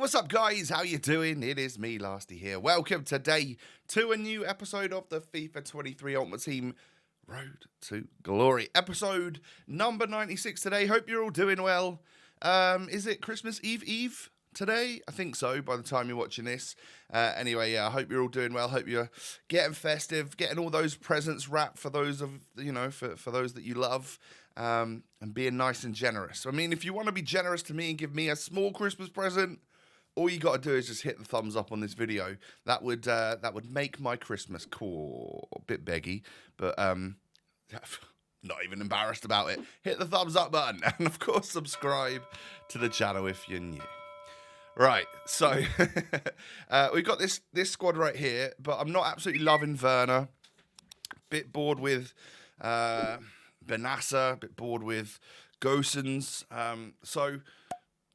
What's up, guys? How you doing? It is me, Lasty here. Welcome today to a new episode of the FIFA 23 Ultimate Team Road to Glory. Episode number 96 today. Hope you're all doing well. Is it Christmas Eve today? I think so, by the time you're watching this. Anyway, yeah, I hope you're all doing well. Hope you're getting festive, getting all those presents wrapped for those of, for those that you love. And being nice and generous. I mean, if you want to be generous to me and give me a small Christmas present, all you got to do is just hit the thumbs up on this video. That would make my Christmas. Cool. A bit beggy, but not even embarrassed about it. Hit the thumbs up button and of course subscribe to the channel if you're new. Right, so we've got this squad right here, but I'm not absolutely loving Werner. Bit bored with Benassa, a bit bored with Gosens. So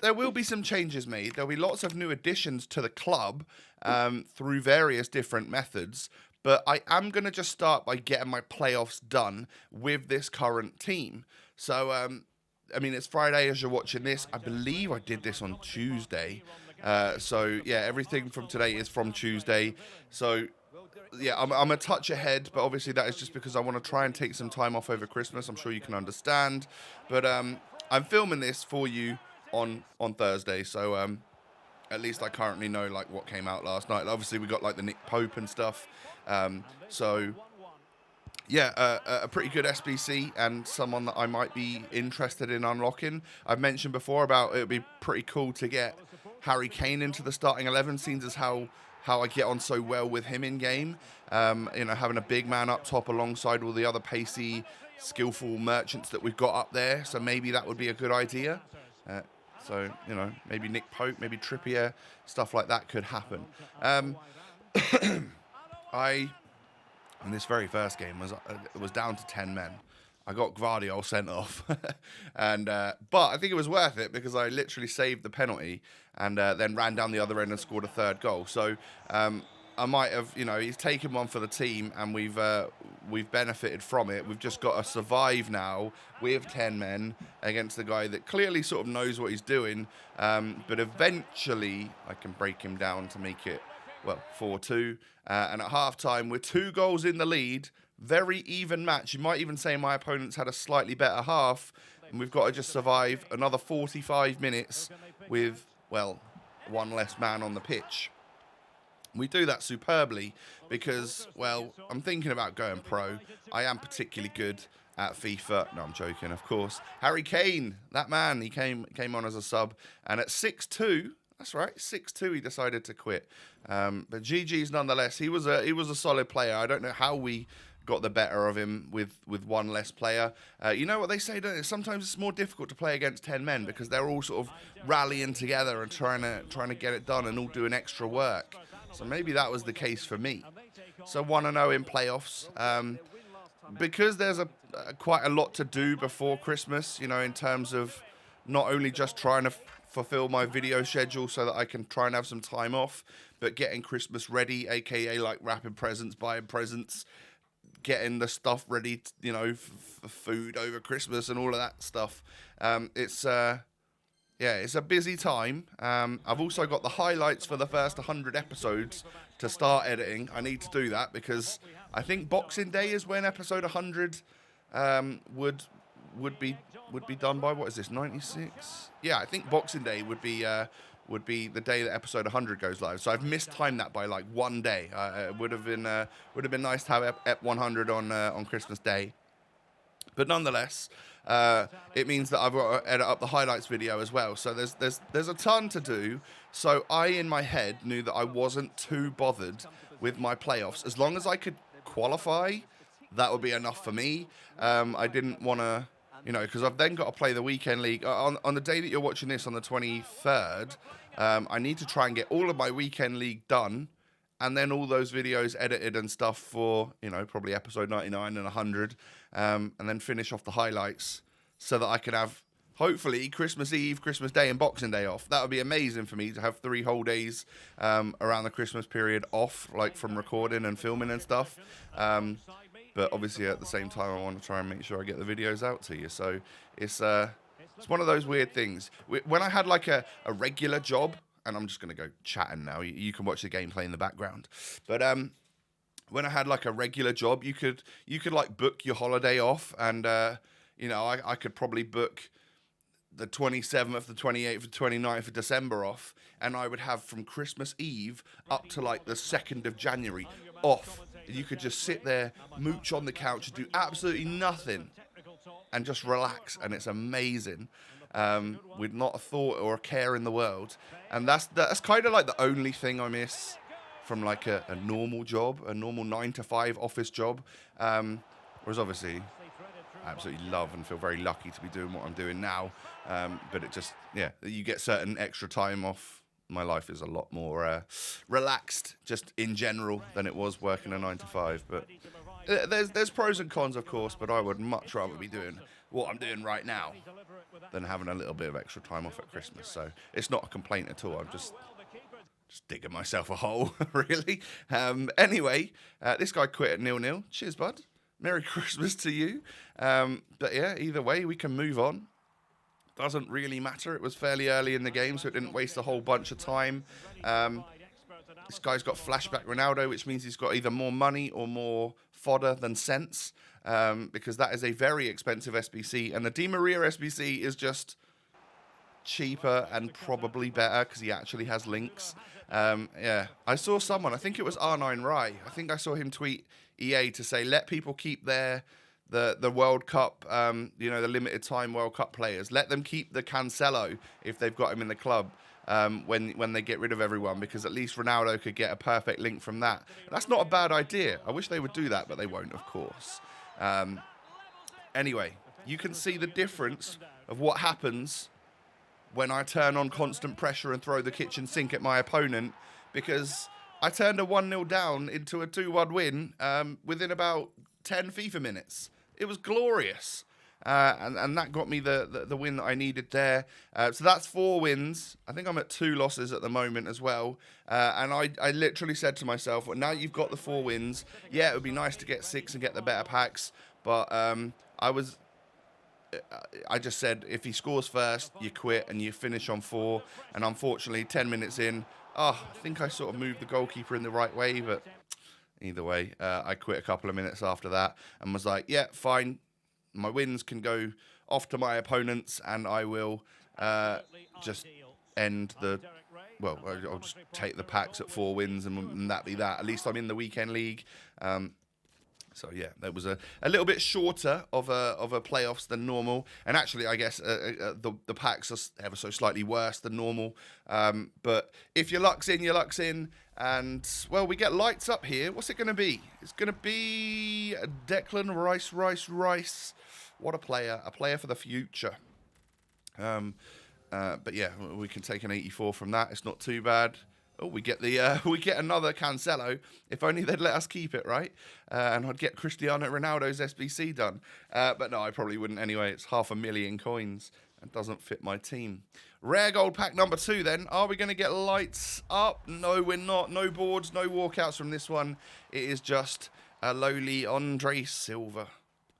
there will be some changes made. There'll be lots of new additions to the club through various different methods. But I am going to just start by getting my playoffs done with this current team. So, I mean, it's Friday as you're watching this. I believe I did this on Tuesday. So, yeah, everything from today is from Tuesday. So, yeah, I'm a touch ahead, but obviously that is just because I want to try and take some time off over Christmas. I'm sure you can understand. But I'm filming this for you on Thursday, so at least I currently know like what came out last night. Obviously, we got like the Nick Pope and stuff. So, yeah, a pretty good SBC and someone that I might be interested in unlocking. I've mentioned before about it would be pretty cool to get Harry Kane into the starting 11, seeing as how I get on so well with him in game. Having a big man up top alongside all the other pacey, skillful merchants that we've got up there. So maybe that would be a good idea. So, maybe Nick Pope, maybe Trippier, stuff like that could happen. In this very first game, was down to 10 men. I got Gvardiol sent off, but I think it was worth it because I literally saved the penalty and then ran down the other end and scored a third goal. So I might have, he's taken one for the team and we've benefited from it. We've just got to survive now with 10 men against the guy that clearly sort of knows what he's doing. But eventually I can break him down to make it, 4-2. And at halftime, we're 2 goals in the lead. Very even match. You might even say my opponent's had a slightly better half. And we've got to just survive another 45 minutes with, one less man on the pitch. We do that superbly because, I'm thinking about going pro. I am particularly good at FIFA. No, I'm joking, of course. Harry Kane, that man, he came on as a sub. And at 6-2, that's right, 6-2, he decided to quit. But GG's nonetheless. He was a solid player. I don't know how we got the better of him with one less player. You know what they say, don't they? Sometimes it's more difficult to play against 10 men because they're all sort of rallying together and trying to get it done and all doing extra work. So maybe that was the case for me. So 1-0 in playoffs. Because there's quite a lot to do before Christmas, in terms of not only just trying to fulfill my video schedule so that I can try and have some time off, but getting Christmas ready, aka like wrapping presents, buying presents, getting the stuff ready, for food over Christmas and all of that stuff. It's a busy time. I've also got the highlights for the first 100 episodes to start editing. I need to do that because I think Boxing Day is when episode 100 would be done by. What is this, 96? Yeah, I think Boxing Day would be the day that episode 100 goes live. So I've mistimed that by like 1 day. It would have been nice to have Ep 100 on Christmas Day. But nonetheless, it means that I've got to edit up the highlights video as well. So there's a ton to do. So I, in my head, knew that I wasn't too bothered with my playoffs. As long as I could qualify, that would be enough for me. I didn't want to, because I've then got to play the weekend league. On the day that you're watching this, on the 23rd, I need to try and get all of my weekend league done. And then all those videos edited and stuff for, probably episode 99 and 100. And then finish off the highlights so that I can have, hopefully, Christmas Eve, Christmas Day, and Boxing Day off. That would be amazing for me to have 3 whole days around the Christmas period off, like from recording and filming and stuff. But obviously, at the same time, I want to try and make sure I get the videos out to you. So it's one of those weird things. When I had like a regular job, and I'm just going to go chatting now. You can watch the gameplay in the background. But when I had like a regular job, you could like book your holiday off, and you know, I could probably book the 27th, the 28th, the 29th of December off, and I would have from Christmas Eve up to like the 2nd of January off. You could just sit there, mooch on the couch, do absolutely nothing, and just relax, and it's amazing. With not a thought or a care in the world, and that's kind of like the only thing I miss from like a normal job, a normal 9-to-5 office job. Whereas obviously, I absolutely love and feel very lucky to be doing what I'm doing now. But it just, yeah, you get certain extra time off. My life is a lot more relaxed, just in general, than it was working a 9-to-5. But there's pros and cons, of course. But I would much rather be doing what I'm doing right now than having a little bit of extra time off at Christmas. So it's not a complaint at all. I'm just digging myself a hole, really. Anyway, this guy quit at 0-0. Cheers, bud. Merry Christmas to you. But yeah, either way, we can move on. Doesn't really matter. It was fairly early in the game, so it didn't waste a whole bunch of time. This guy's got flashback Ronaldo, which means he's got either more money or more fodder than sense, because that is a very expensive SBC, and the Di Maria SBC is just cheaper and probably better because he actually has links. Yeah, I saw someone, I think it was R9 Rai, I think I saw him tweet EA to say, let people keep the World Cup, you know, the limited time World Cup players. Let them keep the Cancelo if they've got him in the club when they get rid of everyone, because at least Ronaldo could get a perfect link from that. That's not a bad idea. I wish they would do that, but they won't, of course. Anyway, you can see the difference of what happens when I turn on constant pressure and throw the kitchen sink at my opponent, because I turned a 1-0 down into a 2-1 win within about 10 FIFA minutes. It was glorious. And that got me the win that I needed there. So that's 4 wins. I think I'm at 2 losses at the moment as well. And I literally said to myself, well, now you've got the 4 wins, yeah, it would be nice to get 6 and get the better packs. But I just said, if he scores first, you quit and you finish on 4. And unfortunately, 10 minutes in, I think I sort of moved the goalkeeper in the right way. But either way, I quit a couple of minutes after that and was like, yeah, fine. My wins can go off to my opponents, and I will just end the... Well, I'll just take the packs at 4 wins, and that be that. At least I'm in the weekend league. So yeah, that was a little bit shorter of a playoffs than normal, and actually I guess the packs are ever so slightly worse than normal. But if your luck's in, your luck's in, and well, we get lights up here. What's it going to be? It's going to be Declan Rice. What a player for the future. But yeah, we can take an 84 from that. It's not too bad. Oh, we get another Cancelo. If only they'd let us keep it, right? And I'd get Cristiano Ronaldo's SBC done. But no, I probably wouldn't anyway. It's 500,000 coins and doesn't fit my team. Rare gold pack number 2 then. Are we going to get lights up? No, we're not. No boards, no walkouts from this one. It is just a lowly Andre Silva,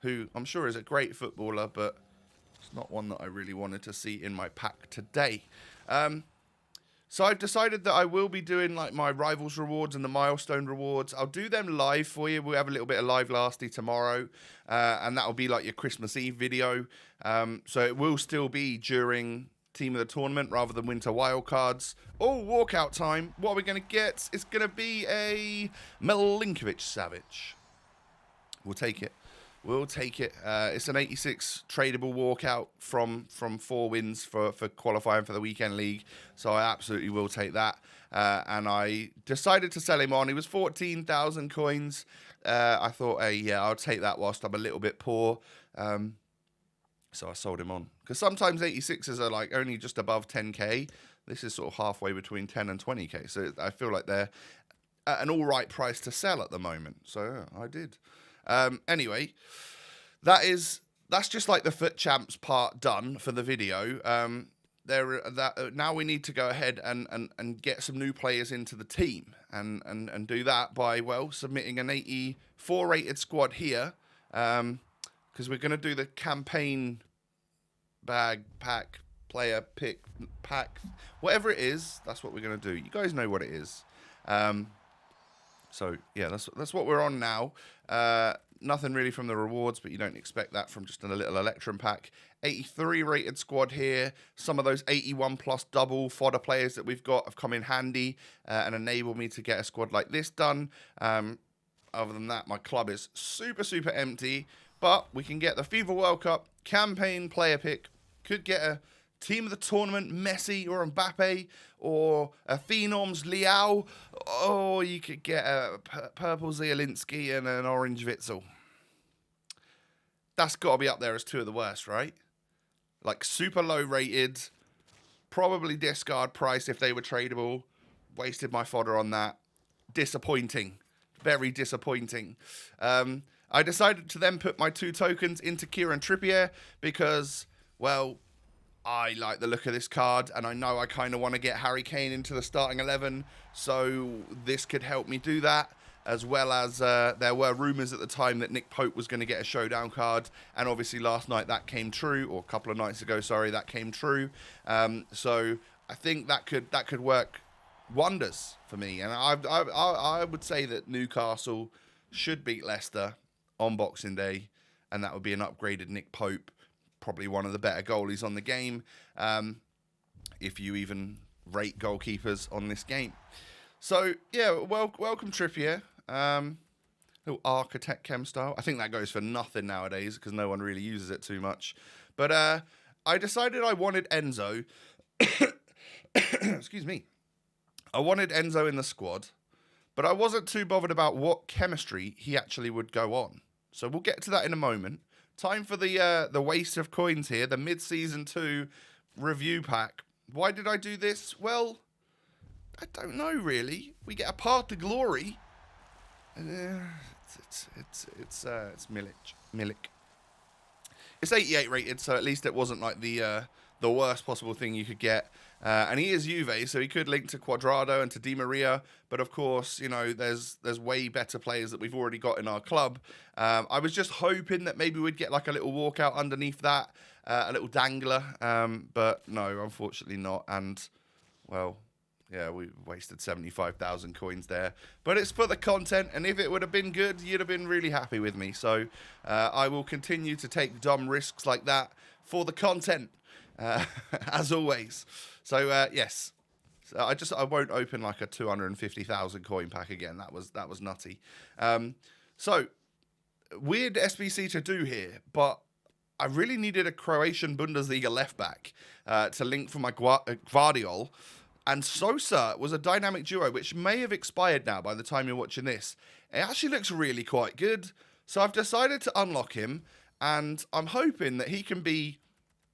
who I'm sure is a great footballer, but it's not one that I really wanted to see in my pack today. So I've decided that I will be doing like my Rivals rewards and the Milestone rewards. I'll do them live for you. We'll have a little bit of live lasty tomorrow. And that'll be like your Christmas Eve video. So it will still be during Team of the Tournament rather than Winter Wildcards. Oh, walkout time. What are we going to get? It's going to be a Milinkovic-Savic. We'll take it. We'll take it. It's an 86 tradable walkout from 4 wins for qualifying for the weekend league. So I absolutely will take that. And I decided to sell him on. He was 14,000 coins. I thought, hey, yeah, I'll take that whilst I'm a little bit poor. So I sold him on. Because sometimes 86s are like only just above 10k. This is sort of halfway between 10 and 20k. So I feel like they're at an all right price to sell at the moment. So yeah, I did. Anyway, that's just like the Foot Champs part done for the video. Now we need to go ahead and get some new players into the team and do that by, well, submitting an 84 rated squad here, because we're going to do the campaign bag pack player pick pack, whatever it is. That's what we're gonna do. You guys know what it is. So yeah, that's what we're on now. Nothing really from the rewards, but you don't expect that from just a little Electrum pack. 83 rated squad here. Some of those 81 plus double fodder players that we've got have come in handy and enabled me to get a squad like this done. Other than that, my club is super, super empty. But we can get the FIFA World Cup campaign player pick. Could get a team of the tournament, Messi or Mbappe, or a Phenoms Liao, or you could get a purple Zielinski and an orange Witzel. That's got to be up there as two of the worst, right? Like super low rated, probably discard price if they were tradable. Wasted my fodder on that. Disappointing. Very disappointing. I decided to then put my 2 tokens into Kieran Trippier because, well, I like the look of this card, and I know I kind of want to get Harry Kane into the starting 11, so this could help me do that, as well as there were rumours at the time that Nick Pope was going to get a showdown card, and obviously last night that came true, or a couple of nights ago, sorry, that came true. So I think that could work wonders for me, and I would say that Newcastle should beat Leicester on Boxing Day, and that would be an upgraded Nick Pope. Probably one of the better goalies on the game, if you even rate goalkeepers on this game. So, yeah, welcome Trippier. Little architect chem style. I think that goes for nothing nowadays because no one really uses it too much. But I decided I wanted Enzo. Excuse me. I wanted Enzo in the squad, but I wasn't too bothered about what chemistry he actually would go on. So we'll get to that in a moment. Time for the waste of coins here, the mid-season 2 review pack. Why did I do this? Well, I don't know really. We get a path to glory. It's Milik. It's 88 rated, so at least it wasn't like the worst possible thing you could get. And he is Juve, so he could link to Cuadrado and to Di Maria. But of course, you know, there's way better players that we've already got in our club. I was just hoping that maybe we'd get like a little walkout underneath that, a little dangler. But no, unfortunately not. And, well, yeah, we wasted 75,000 coins there. But it's for the content, and if it would have been good, you'd have been really happy with me. So I will continue to take dumb risks like that for the content, as always. So, yes, so I won't open like a 250,000 coin pack again. That was nutty. So, weird SBC to do here, but I really needed a Croatian Bundesliga left back to link for my Gvardiol. And Sosa was a dynamic duo, which may have expired now by the time you're watching this. It actually looks really quite good. So I've decided to unlock him, and I'm hoping that he can be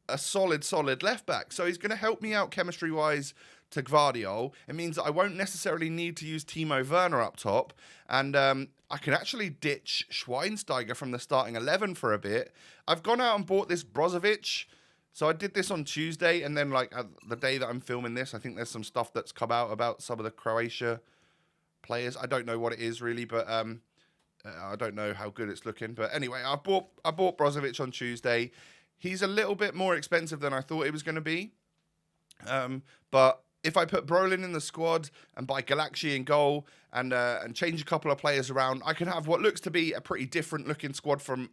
a solid left back. So he's going to help me out chemistry-wise to Gvardiol. It means that I won't necessarily need to use Timo Werner up top, and I can actually ditch Schweinsteiger from the starting 11 for a bit. I've gone out and bought this Brozovic. So I did this on Tuesday, and then like the day that I'm filming this, I think there's some stuff that's come out about some of the Croatia players. I don't know what it is really, but I don't know how good it's looking. But anyway, I bought Brozovic on Tuesday. He's a little bit more expensive than I thought it was going to be. But if I put Brolin in the squad and buy Galaxy in goal and change a couple of players around, I can have what looks to be a pretty different looking squad from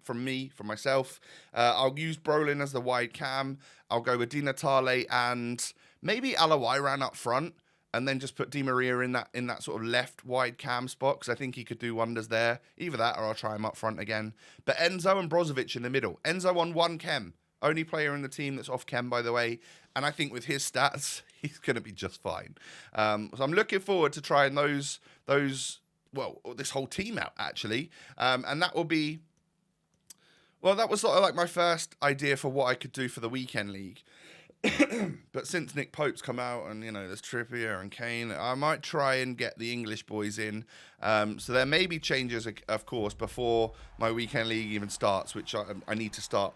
myself. I'll use Brolin as the wide cam. I'll go with Di Natale and maybe Alawairan up front, and then just put Di Maria in that sort of left wide cam spot, because I think he could do wonders there. Either that or I'll try him up front again. But Enzo and Brozovic in the middle. Enzo on 1 chem. Only player in the team that's off chem, by the way. And I think with his stats, he's going to be just fine. So I'm looking forward to trying those well, this whole team out, actually. And that will be, well, that was sort of like my first idea for what I could do for the weekend league. But since Nick Pope's come out and, you know, there's Trippier and Kane, I might try and get the English boys in. So there may be changes, of course, before my weekend league even starts, which I need to start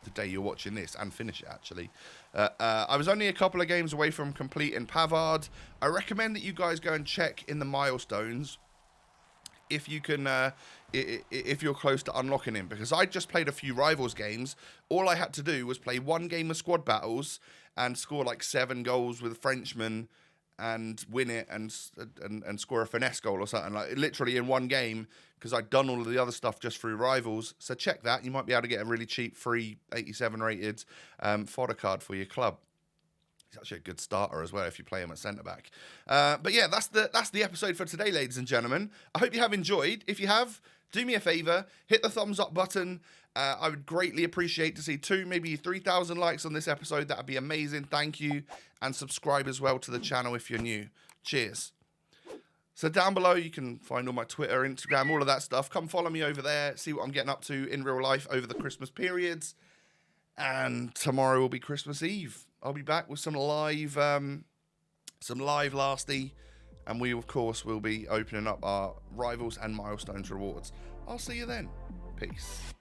the day you're watching this and finish it, actually. I was only a couple of games away from completing Pavard. I recommend that you guys go and check in the milestones if you can, if you're close to unlocking him, because I just played a few Rivals games. All I had to do was play 1 game of squad battles, and score like 7 goals with Frenchmen and win it and score a finesse goal or something, like literally in one game, because I'd done all of the other stuff just through Rivals. So check that. You might be able to get a really cheap, free 87 rated fodder card for your club. He's actually a good starter as well if you play him at centre-back. But yeah, that's the episode for today, ladies and gentlemen. I hope you have enjoyed. If you have, do me a favour, hit the thumbs up button. I would greatly appreciate to see 2, maybe 3,000 likes on this episode. That would be amazing. Thank you. And subscribe as well to the channel if you're new. Cheers. So down below, you can find all my Twitter, Instagram, all of that stuff. Come follow me over there. See what I'm getting up to in real life over the Christmas periods. And tomorrow will be Christmas Eve. I'll be back with some live lasty. And we, of course, will be opening up our Rivals and Milestones rewards. I'll see you then. Peace.